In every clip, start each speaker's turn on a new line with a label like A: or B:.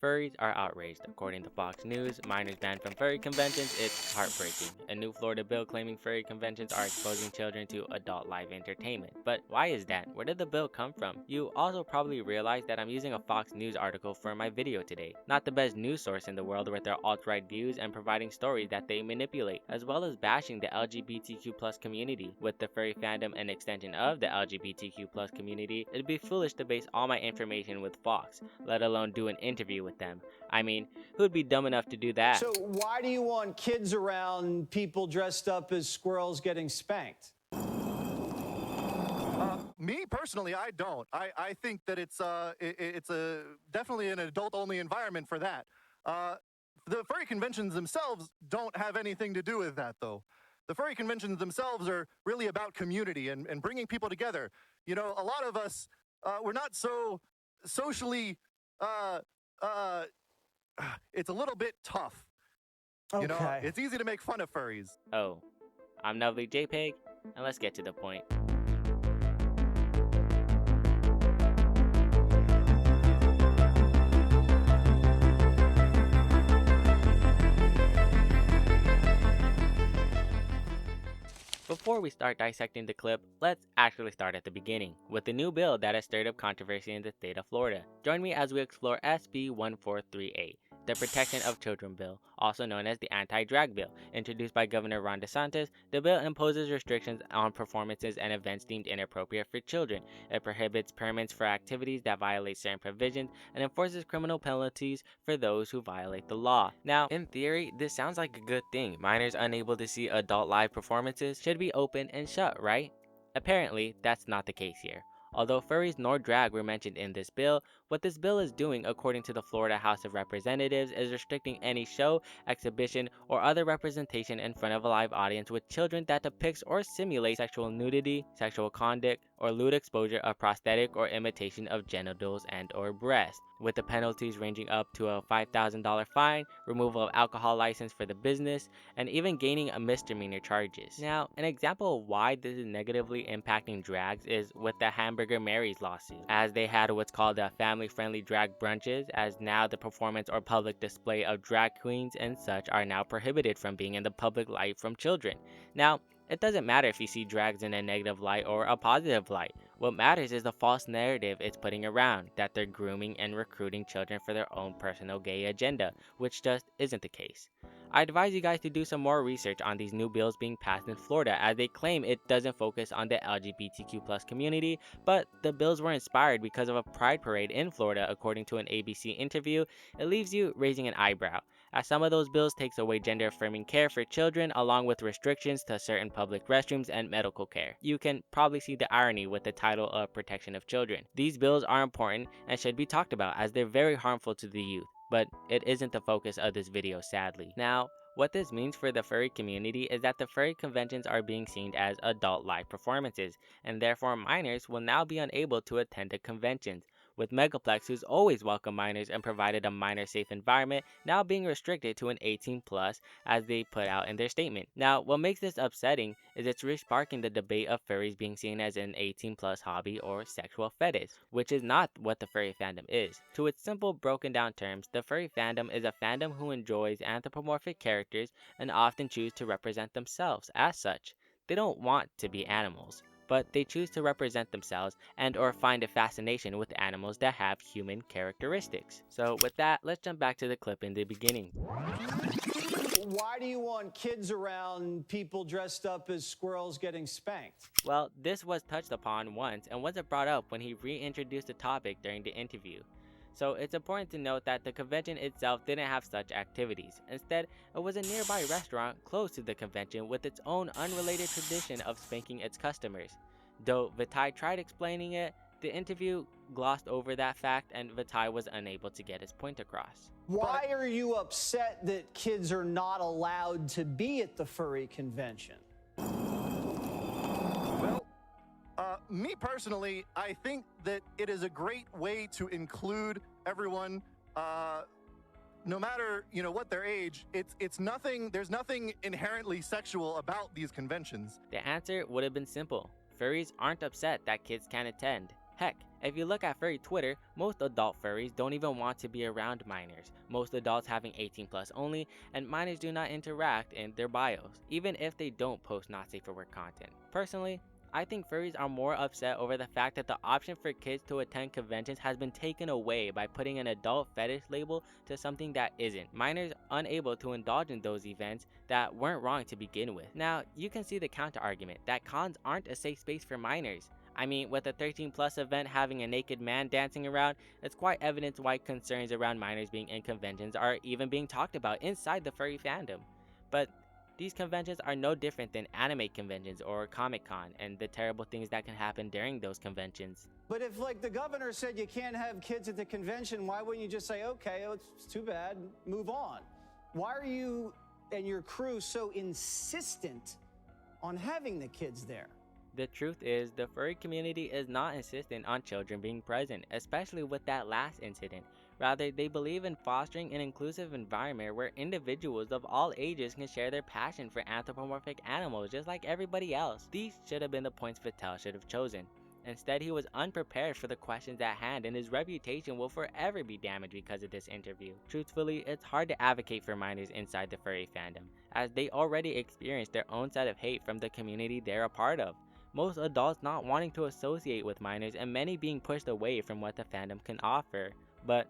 A: Furries are outraged. According to Fox News, minors banned from furry conventions. It's heartbreaking. A new Florida bill claiming furry conventions are exposing children to adult live entertainment. But why is that? Where did the bill come from? You also probably realize that I'm using a Fox News article for my video today. Not the best news source in the world with their alt-right views and providing stories that they manipulate, as well as bashing the LGBTQ+ community. With the furry fandom and extension of the LGBTQ+ community, it'd be foolish to base all my information with Fox, let alone do an interview with them. I mean, who'd be dumb enough to do that?
B: So why do you want kids around people dressed up as squirrels getting spanked?
C: Me personally, I don't. I think that it's definitely an adult-only environment for that. The furry conventions themselves don't have anything to do with that, though. The furry conventions themselves are really about community and bringing people together. You know, a lot of us, we're not so socially, it's a little bit tough.
B: Okay.
C: You know, it's easy to make fun of furries.
A: Oh, I'm Novely JPEG, and let's get to the point. Before we start dissecting the clip, let's actually start at the beginning, with the new bill that has stirred up controversy in the state of Florida. Join me as we explore SB 1438, the Protection of Children Bill, also known as the Anti-Drag Bill. Introduced by Governor Ron DeSantis, the bill imposes restrictions on performances and events deemed inappropriate for children. It prohibits permits for activities that violate certain provisions and enforces criminal penalties for those who violate the law. Now, in theory, this sounds like a good thing. Minors unable to see adult live performances should be open and shut, right? Apparently, that's not the case here. Although furries nor drag were mentioned in this bill, what this bill is doing, according to the Florida House of Representatives, is restricting any show, exhibition, or other representation in front of a live audience with children that depicts or simulates sexual nudity, sexual conduct, or lewd exposure of prosthetic or imitation of genitals and or breasts, with the penalties ranging up to a $5,000 fine, removal of alcohol license for the business, and even gaining a misdemeanor charges. Now, an example of why this is negatively impacting drags is with the Hamburger Mary's lawsuit, as they had what's called a family-friendly drag brunches, as now the performance or public display of drag queens and such are now prohibited from being in the public light from children. Now, it doesn't matter if you see drags in a negative light or a positive light. What matters is the false narrative it's putting around, that they're grooming and recruiting children for their own personal gay agenda, which just isn't the case. I advise you guys to do some more research on these new bills being passed in Florida, as they claim it doesn't focus on the LGBTQ+ community, but the bills were inspired because of a pride parade in Florida. According to an ABC interview, it leaves you raising an eyebrow, as some of those bills takes away gender-affirming care for children along with restrictions to certain public restrooms and medical care. You can probably see the irony with the title of Protection of Children. These bills are important and should be talked about, as they're very harmful to the youth, but it isn't the focus of this video, sadly. Now, what this means for the furry community is that the furry conventions are being seen as adult live performances, and therefore minors will now be unable to attend the conventions, with Megaplex, who's always welcomed minors and provided a minor-safe environment, now being restricted to an 18+, as they put out in their statement. Now, what makes this upsetting is it's re-sparking the debate of furries being seen as an 18+ hobby or sexual fetish, which is not what the furry fandom is. To its simple, broken down terms, the furry fandom is a fandom who enjoys anthropomorphic characters and often choose to represent themselves as such. They don't want to be animals, but they choose to represent themselves and or find a fascination with animals that have human characteristics. So with that, let's jump back to the clip in the beginning.
B: Why do you want kids around people dressed up as squirrels getting spanked?
A: Well, this was touched upon once and wasn't brought up when he reintroduced the topic during the interview. So it's important to note that the convention itself didn't have such activities. Instead, it was a nearby restaurant close to the convention with its own unrelated tradition of spanking its customers. Though Vitaly tried explaining it, the interview glossed over that fact and Vitaly was unable to get his point across.
B: Why are you upset that kids are not allowed to be at the furry convention?
C: Well, me personally, I think that it is a great way to include everyone, no matter, you know, what their age. It's nothing, there's nothing inherently sexual about these conventions.
A: The answer would have been simple. Furries aren't upset that kids can't attend. Heck, If you look at furry Twitter, most adult furries don't even want to be around minors, most adults having 18 plus only, and minors do not interact in their bios, even if they don't post not safe for work content. Personally, I think furries are more upset over the fact that the option for kids to attend conventions has been taken away by putting an adult fetish label to something that isn't. Minors unable to indulge in those events that weren't wrong to begin with. Now, you can see the counter argument that cons aren't a safe space for minors. I mean, with a 13 plus event having a naked man dancing around, it's quite evident why concerns around minors being in conventions are even being talked about inside the furry fandom. But these conventions are no different than anime conventions or Comic Con and the terrible things that can happen during those conventions.
B: But if, like, the governor said you can't have kids at the convention, why wouldn't you just say, okay, it's too bad, move on? Why are you and your crew so insistent on having the kids there?
A: The truth is, the furry community is not insistent on children being present, especially with that last incident. Rather, they believe in fostering an inclusive environment where individuals of all ages can share their passion for anthropomorphic animals just like everybody else. These should have been the points Patel should have chosen. Instead, he was unprepared for the questions at hand, and his reputation will forever be damaged because of this interview. Truthfully, it's hard to advocate for minors inside the furry fandom, as they already experience their own set of hate from the community they're a part of. Most adults not wanting to associate with minors, and many being pushed away from what the fandom can offer. But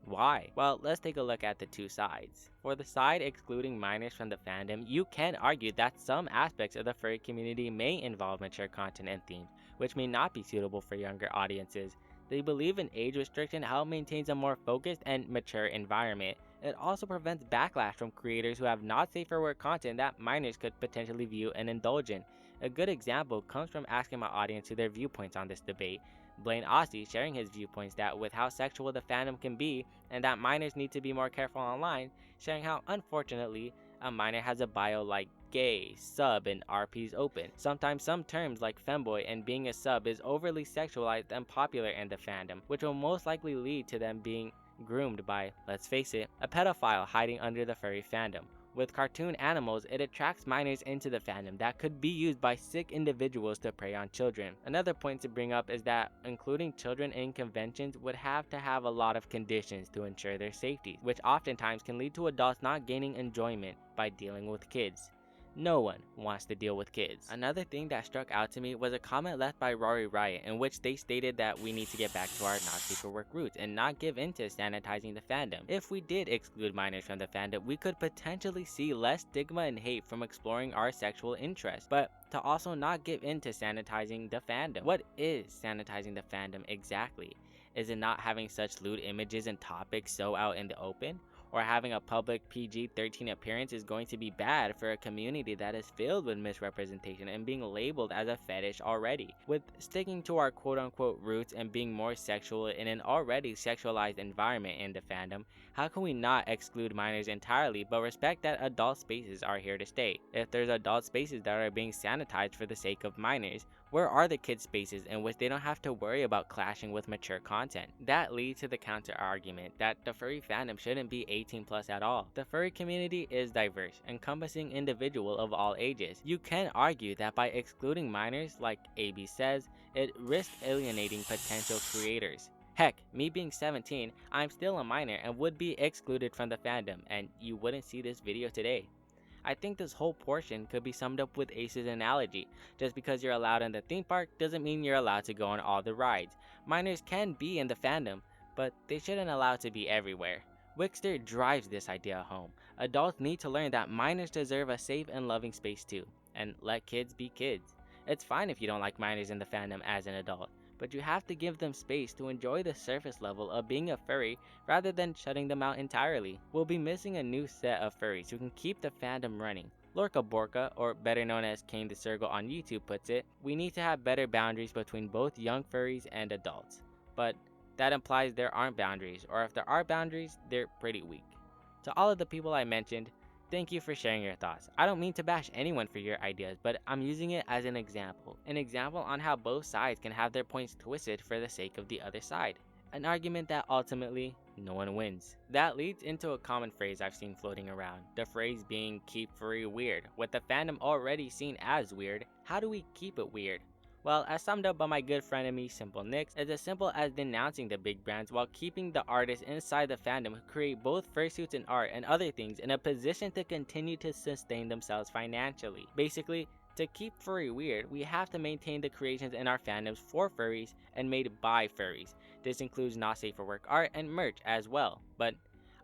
A: why? Well, let's take a look at the two sides. For the side excluding minors from the fandom, you can argue that some aspects of the furry community may involve mature content and themes, which may not be suitable for younger audiences. They believe an age restriction helps maintain a more focused and mature environment. It also prevents backlash from creators who have not safe for work content that minors could potentially view and indulge in. A good example comes from asking my audience to their viewpoints on this debate. Blaine Aussie sharing his viewpoints that with how sexual the fandom can be and that minors need to be more careful online, sharing how unfortunately a minor has a bio like gay, sub, and RPs open. Sometimes some terms like femboy and being a sub is overly sexualized and popular in the fandom, which will most likely lead to them being groomed by, let's face it, a pedophile hiding under the furry fandom. With cartoon animals, it attracts minors into the fandom that could be used by sick individuals to prey on children. Another point to bring up is that including children in conventions would have to have a lot of conditions to ensure their safety, which oftentimes can lead to adults not gaining enjoyment by dealing with kids. No one wants to deal with kids. Another thing that struck out to me was a comment left by Rory Riot in which they stated that we need to get back to our not safe for work roots and not give in to sanitizing the fandom. If we did exclude minors from the fandom, we could potentially see less stigma and hate from exploring our sexual interests, but to also not give in to sanitizing the fandom. What is sanitizing the fandom exactly? Is it not having such lewd images and topics so out in the open? Or having a public PG-13 appearance is going to be bad for a community that is filled with misrepresentation and being labeled as a fetish already. With sticking to our quote-unquote roots and being more sexual in an already sexualized environment in the fandom, how can we not exclude minors entirely but respect that adult spaces are here to stay? If there's adult spaces that are being sanitized for the sake of minors, where are the kids' spaces in which they don't have to worry about clashing with mature content? That leads to the counter argument that the furry fandom shouldn't be 18 plus at all. The furry community is diverse, encompassing individuals of all ages. You can argue that by excluding minors, like AB says, it risks alienating potential creators. Heck, me being 17, I'm still a minor and would be excluded from the fandom, and you wouldn't see this video today. I think this whole portion could be summed up with Ace's analogy. Just because you're allowed in the theme park doesn't mean you're allowed to go on all the rides. Minors can be in the fandom, but they shouldn't allow to be everywhere. Wixter drives this idea home. Adults need to learn that minors deserve a safe and loving space too, and let kids be kids. It's fine if you don't like minors in the fandom as an adult, but you have to give them space to enjoy the surface level of being a furry rather than shutting them out entirely. We'll be missing a new set of furries who can keep the fandom running. Lorca Borca, or better known as Kane the Circle on YouTube puts it, we need to have better boundaries between both young furries and adults. But that implies there aren't boundaries, or if there are boundaries, they're pretty weak. To all of the people I mentioned, thank you for sharing your thoughts. I don't mean to bash anyone for your ideas, but I'm using it as an example on how both sides can have their points twisted for the sake of the other side. An argument that ultimately no one wins. That leads into a common phrase I've seen floating around, the phrase being keep furry weird. With the fandom already seen as weird, how do we keep it weird? Well, as summed up by my good friend and me, Simple Nix, it's as simple as denouncing the big brands while keeping the artists inside the fandom who create both fursuits and art and other things in a position to continue to sustain themselves financially. Basically, to keep furry weird, we have to maintain the creations in our fandoms for furries and made by furries. This includes not safe for work art and merch as well, but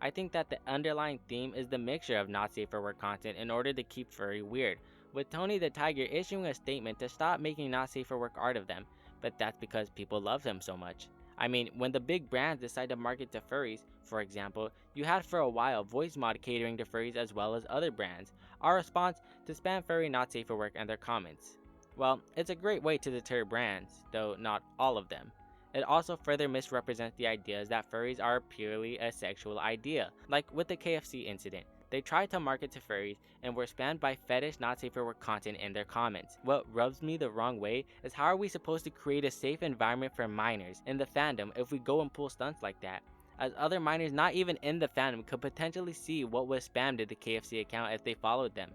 A: I think that the underlying theme is the mixture of not safe for work content in order to keep furry weird, with Tony the Tiger issuing a statement to stop making not safe for work art of them, but that's because people love him so much. I mean, when the big brands decide to market to furries, for example, you had for a while Voice Mod catering to furries as well as other brands. Our response to spam furry not safe for work and their comments. Well, it's a great way to deter brands, though not all of them. It also further misrepresents the ideas that furries are purely a sexual idea, like with the KFC incident. They tried to market to furries and were spammed by fetish not safe for work content in their comments. What rubs me the wrong way is how are we supposed to create a safe environment for minors in the fandom if we go and pull stunts like that? As other minors not even in the fandom could potentially see what was spammed in the KFC account if they followed them.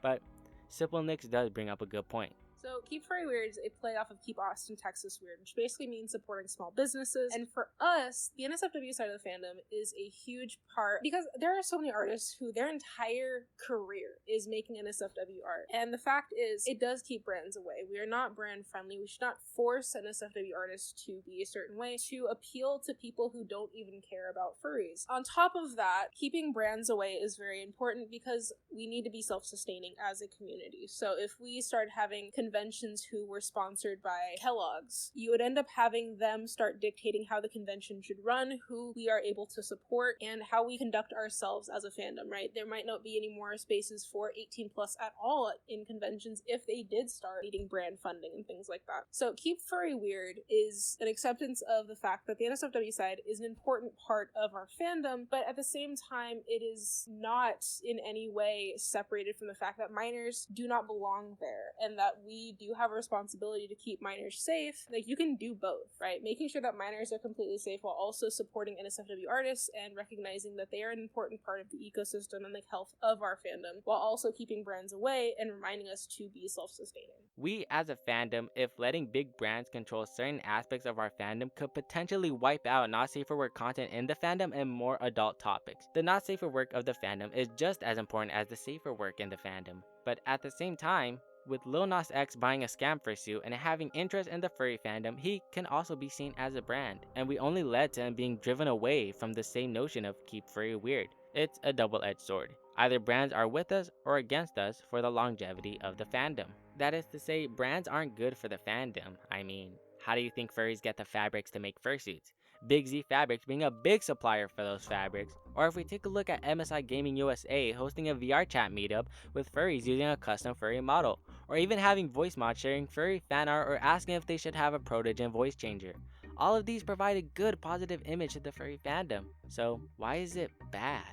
A: But Simple Nix does bring up a good point.
D: So Keep Furry Weird is a play off of Keep Austin, Texas Weird, which basically means supporting small businesses. And for us, the NSFW side of the fandom is a huge part because there are so many artists who their entire career is making NSFW art. And the fact is, it does keep brands away. We are not brand friendly. We should not force NSFW artists to be a certain way to appeal to people who don't even care about furries. On top of that, keeping brands away is very important because we need to be self-sustaining as a community. So if we start having conventions who were sponsored by Kellogg's, you would end up having them start dictating how the convention should run, who we are able to support, and how we conduct ourselves as a fandom, right? There might not be any more spaces for 18 plus at all in conventions if they did start needing brand funding and things like that. So Keep Furry Weird is an acceptance of the fact that the NSFW side is an important part of our fandom, but at the same time, it is not in any way separated from the fact that minors do not belong there and that we do have a responsibility to keep minors safe. Like, you can do both, right? Making sure that minors are completely safe while also supporting NSFW artists and recognizing that they are an important part of the ecosystem and the health of our fandom, while also keeping brands away and reminding us to be self-sustaining.
A: We as a fandom, if letting big brands control certain aspects of our fandom, could potentially wipe out not safe for work content in the fandom and more adult topics. The not safe for work of the fandom is just as important as the safer work in the fandom. But at the same time, with Lil Nas X buying a scam fursuit and having interest in the furry fandom, he can also be seen as a brand, and we only led to him being driven away from the same notion of keep furry weird. It's a double-edged sword. Either brands are with us or against us for the longevity of the fandom. That is to say, brands aren't good for the fandom. I mean, how do you think furries get the fabrics to make fursuits? Big Z Fabrics being a big supplier for those fabrics. Or if we take a look at MSI Gaming USA hosting a VR chat meetup with furries using a custom furry model, or even having Voice Mod sharing furry fan art or asking if they should have a Protogen voice changer. All of these provide a good positive image to the furry fandom, so why is it bad?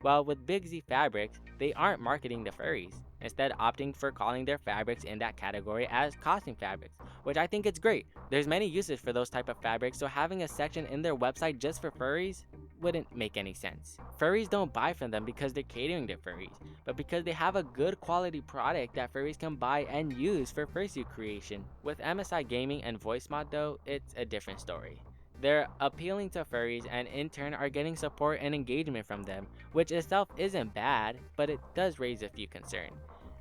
A: Well, with Big Z Fabrics, they aren't marketing the furries, instead opting for calling their fabrics in that category as costume fabrics, which I think is great. There's many uses for those type of fabrics, so having a section in their website just for furries wouldn't make any sense. Furries don't buy from them because they're catering to furries, but because they have a good quality product that furries can buy and use for fursuit creation. With MSI Gaming and Voice Mod though, it's a different story. They're appealing to furries and in turn are getting support and engagement from them, which itself isn't bad, but it does raise a few concerns.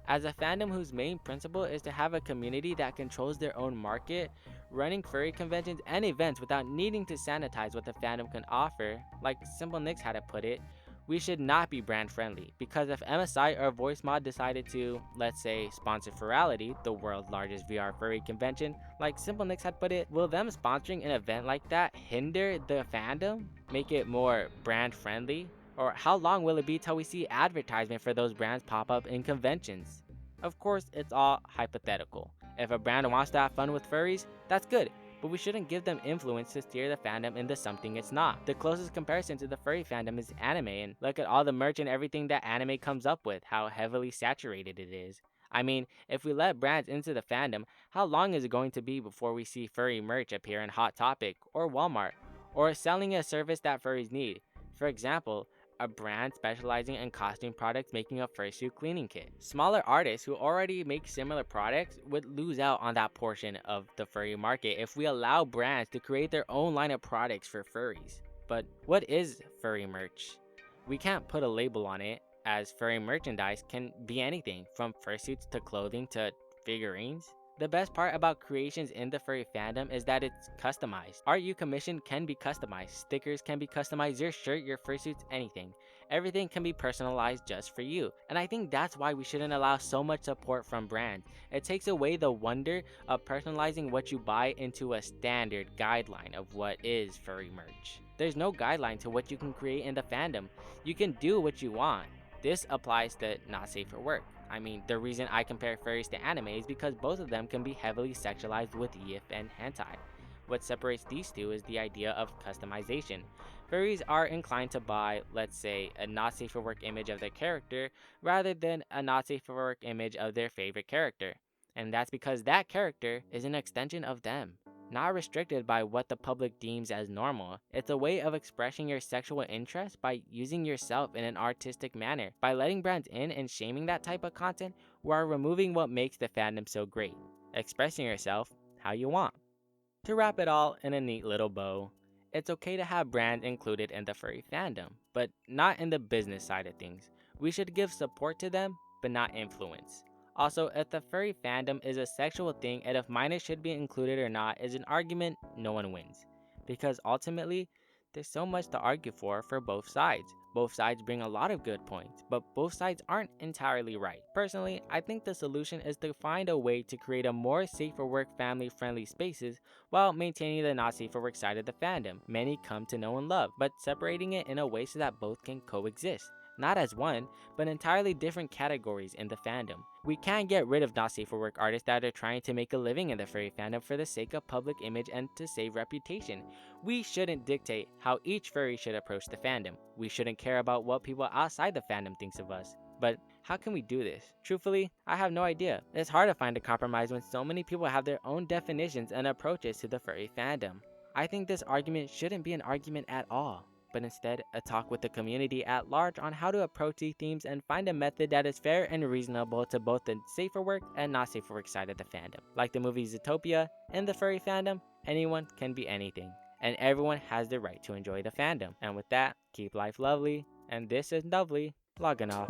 A: As a fandom whose main principle is to have a community that controls their own market, running furry conventions and events without needing to sanitize what the fandom can offer, like Simple Nix had to put it, we should not be brand friendly, because if MSI or Voice Mod decided to, let's say, sponsor Furality, the world's largest VR furry convention, like Simple Nix had put it, will them sponsoring an event like that hinder the fandom? Make it more brand friendly? Or how long will it be till we see advertisement for those brands pop up in conventions? Of course, it's all hypothetical. If a brand wants to have fun with furries, that's good, but we shouldn't give them influence to steer the fandom into something it's not. The closest comparison to the furry fandom is anime, and look at all the merch and everything that anime comes up with, how heavily saturated it is. I mean, if we let brands into the fandom, how long is it going to be before we see furry merch appear in Hot Topic or Walmart, or selling a service that furries need? For example, a brand specializing in costume products making a fursuit cleaning kit. Smaller artists who already make similar products would lose out on that portion of the furry market if we allow brands to create their own line of products for furries. But what is furry merch? We can't put a label on it, as furry merchandise can be anything from fursuits to clothing to figurines. The best part about creations in the furry fandom is that it's customized. Art you commission can be customized, stickers can be customized, your shirt, your fursuits, anything. Everything can be personalized just for you. And I think that's why we shouldn't allow so much support from brands. It takes away the wonder of personalizing what you buy into a standard guideline of what is furry merch. There's no guideline to what you can create in the fandom. You can do what you want. This applies to not safe for work. I mean, the reason I compare furries to anime is because both of them can be heavily sexualized with yiff and hentai. What separates these two is the idea of customization. Furries are inclined to buy, let's say, a not safe for work image of their character rather than a not safe for work image of their favorite character. And that's because that character is an extension of them. Not restricted by what the public deems as normal. It's a way of expressing your sexual interest by using yourself in an artistic manner. By letting brands in and shaming that type of content, we are removing what makes the fandom so great. Expressing yourself how you want. To wrap it all in a neat little bow, it's okay to have brands included in the furry fandom, but not in the business side of things. We should give support to them, but not influence. Also, if the furry fandom is a sexual thing and if minors should be included or not is an argument no one wins. Because ultimately, there's so much to argue for both sides. Both sides bring a lot of good points, but both sides aren't entirely right. Personally, I think the solution is to find a way to create a more safe for work family friendly spaces while maintaining the not safe for work side of the fandom many come to know and love, but separating it in a way so that both can coexist. Not as one, but entirely different categories in the fandom. We can't get rid of not safe for work artists that are trying to make a living in the furry fandom for the sake of public image and to save reputation. We shouldn't dictate how each furry should approach the fandom. We shouldn't care about what people outside the fandom thinks of us. But how can we do this? Truthfully, I have no idea. It's hard to find a compromise when so many people have their own definitions and approaches to the furry fandom. I think this argument shouldn't be an argument at all, but instead a talk with the community at large on how to approach these themes and find a method that is fair and reasonable to both the safe for work and not safe for work side of the fandom. Like the movie Zootopia, in the furry fandom, anyone can be anything, and everyone has the right to enjoy the fandom. And with that, keep life lovely, and this is Novely, logging off.